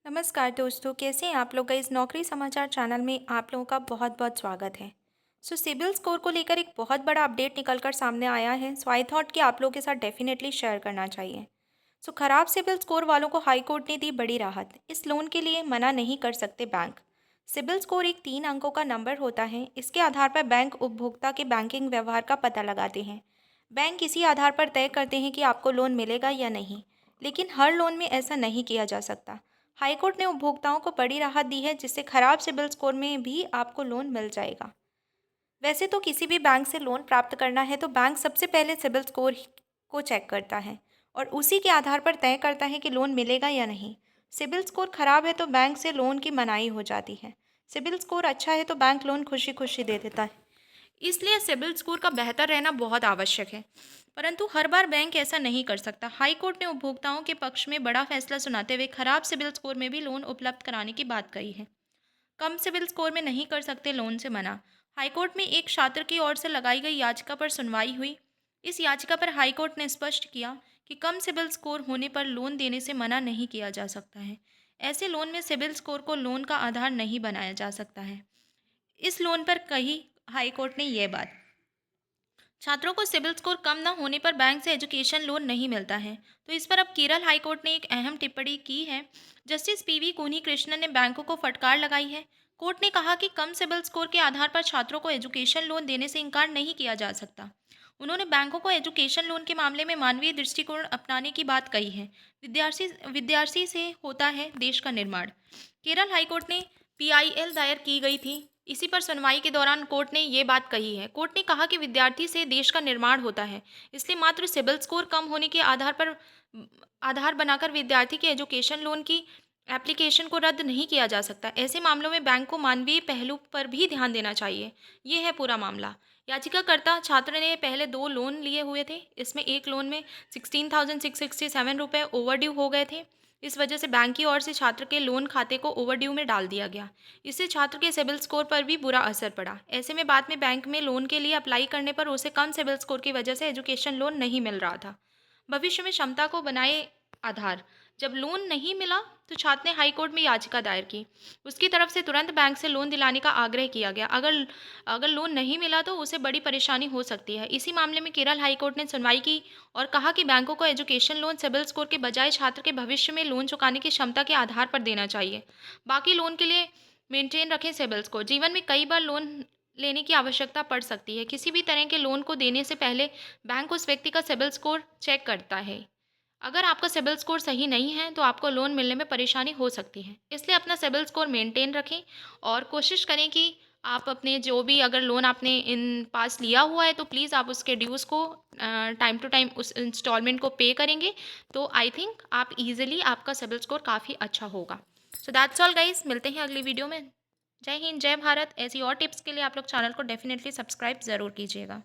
नमस्कार दोस्तों, कैसे हैं आप लोग। का इस नौकरी समाचार चैनल में आप लोगों का बहुत बहुत स्वागत है। सिबिल स्कोर को लेकर एक बहुत बड़ा अपडेट निकल कर सामने आया है। आई थॉट कि आप लोगों के साथ डेफिनेटली शेयर करना चाहिए। खराब सिबिल स्कोर वालों को हाई कोर्ट ने दी बड़ी राहत। इस लोन के लिए मना नहीं कर सकते बैंक। सिबिल स्कोर एक 3 अंकों का नंबर होता है। इसके आधार पर बैंक उपभोक्ता के बैंकिंग व्यवहार का पता लगाते हैं। बैंक इसी आधार पर तय करते हैं कि आपको लोन मिलेगा या नहीं। लेकिन हर लोन में ऐसा नहीं किया जा सकता। हाईकोर्ट ने उपभोक्ताओं को बड़ी राहत दी है, जिससे खराब सिबिल स्कोर में भी आपको लोन मिल जाएगा। वैसे तो किसी भी बैंक से लोन प्राप्त करना है तो बैंक सबसे पहले सिबिल स्कोर को चेक करता है और उसी के आधार पर तय करता है कि लोन मिलेगा या नहीं। सिबिल स्कोर खराब है तो बैंक से लोन की मनाही हो जाती है। सिबिल स्कोर अच्छा है तो बैंक लोन खुशी खुशी दे देता है। इसलिए सिबिल स्कोर का बेहतर रहना बहुत आवश्यक है। परंतु हर बार बैंक ऐसा नहीं कर सकता। हाई कोर्ट ने उपभोक्ताओं के पक्ष में बड़ा फैसला सुनाते हुए खराब सिबिल स्कोर में भी लोन उपलब्ध कराने की बात कही है। कम सिबिल स्कोर में नहीं कर सकते लोन से मना। हाईकोर्ट में एक छात्र की ओर से लगाई गई याचिका पर सुनवाई हुई। इस याचिका पर हाईकोर्ट ने स्पष्ट किया कि कम सिबिल स्कोर होने पर लोन देने से मना नहीं किया जा सकता है। ऐसे लोन में सिबिल स्कोर को लोन का आधार नहीं बनाया जा सकता है। इस लोन पर कही हाईकोर्ट ने यह बात। छात्रों को सिबिल स्कोर कम न होने पर बैंक से एजुकेशन लोन नहीं मिलता है, तो इस पर अब केरल हाईकोर्ट ने एक अहम टिप्पणी की है। जस्टिस पीवी कुनी कृष्णन ने बैंकों को फटकार लगाई है। कोर्ट ने कहा कि कम सिबिल स्कोर के आधार पर छात्रों को एजुकेशन लोन देने से इनकार नहीं किया जा सकता। उन्होंने बैंकों को एजुकेशन लोन के मामले में मानवीय दृष्टिकोण अपनाने की बात कही है। विद्यार्थी विद्यार्थी से होता है देश का निर्माण। केरल हाईकोर्ट ने पीआईएल दायर की गई थी। इसी पर सुनवाई के दौरान कोर्ट ने ये बात कही है। कोर्ट ने कहा कि विद्यार्थी से देश का निर्माण होता है, इसलिए मात्र सिबिल स्कोर कम होने के आधार बनाकर विद्यार्थी के एजुकेशन लोन की एप्लीकेशन को रद्द नहीं किया जा सकता। ऐसे मामलों में बैंक को मानवीय पहलू पर भी ध्यान देना चाहिए। ये है पूरा मामला। याचिकाकर्ता छात्र ने पहले 2 लोन लिए हुए थे। इसमें एक लोन में 16,667 रुपये ओवरड्यू हो गए थे। इस वजह से बैंक की ओर से छात्र के लोन खाते को ओवरड्यू में डाल दिया गया। इससे छात्र के सिबिल स्कोर पर भी बुरा असर पड़ा। ऐसे में बाद में बैंक में लोन के लिए अप्लाई करने पर उसे कम सिबिल स्कोर की वजह से एजुकेशन लोन नहीं मिल रहा था। भविष्य में क्षमता को बनाए आधार। जब लोन नहीं मिला तो छात्र ने हाई कोर्ट में याचिका दायर की। उसकी तरफ से तुरंत बैंक से लोन दिलाने का आग्रह किया गया। अगर अगर लोन नहीं मिला तो उसे बड़ी परेशानी हो सकती है। इसी मामले में केरल हाई कोर्ट ने सुनवाई की और कहा कि बैंकों को एजुकेशन लोन सिबिल स्कोर के बजाय छात्र के भविष्य में लोन चुकाने की क्षमता के आधार पर देना चाहिए। बाकी लोन के लिए मेंटेन रखें सिबिल स्कोर। जीवन में कई बार लोन लेने की आवश्यकता पड़ सकती है। किसी भी तरह के लोन को देने से पहले बैंक उस व्यक्ति का सिबिल स्कोर चेक करता है। अगर आपका सिबिल स्कोर सही नहीं है तो आपको लोन मिलने में परेशानी हो सकती है। इसलिए अपना सिबिल स्कोर मेंटेन रखें और कोशिश करें कि आप अपने जो भी अगर लोन आपने इन पास लिया हुआ है तो प्लीज़ आप उसके ड्यूज़ को टाइम टू टाइम उस इंस्टॉलमेंट को पे करेंगे तो आई थिंक आप इजीली आपका सिबिल स्कोर काफ़ी अच्छा होगा। सो दैट्स ऑल गाइस, मिलते हैं अगली वीडियो में। जय हिंद, जय भारत। ऐसी और टिप्स के लिए आप लोग चैनल को डेफिनेटली सब्सक्राइब ज़रूर कीजिएगा।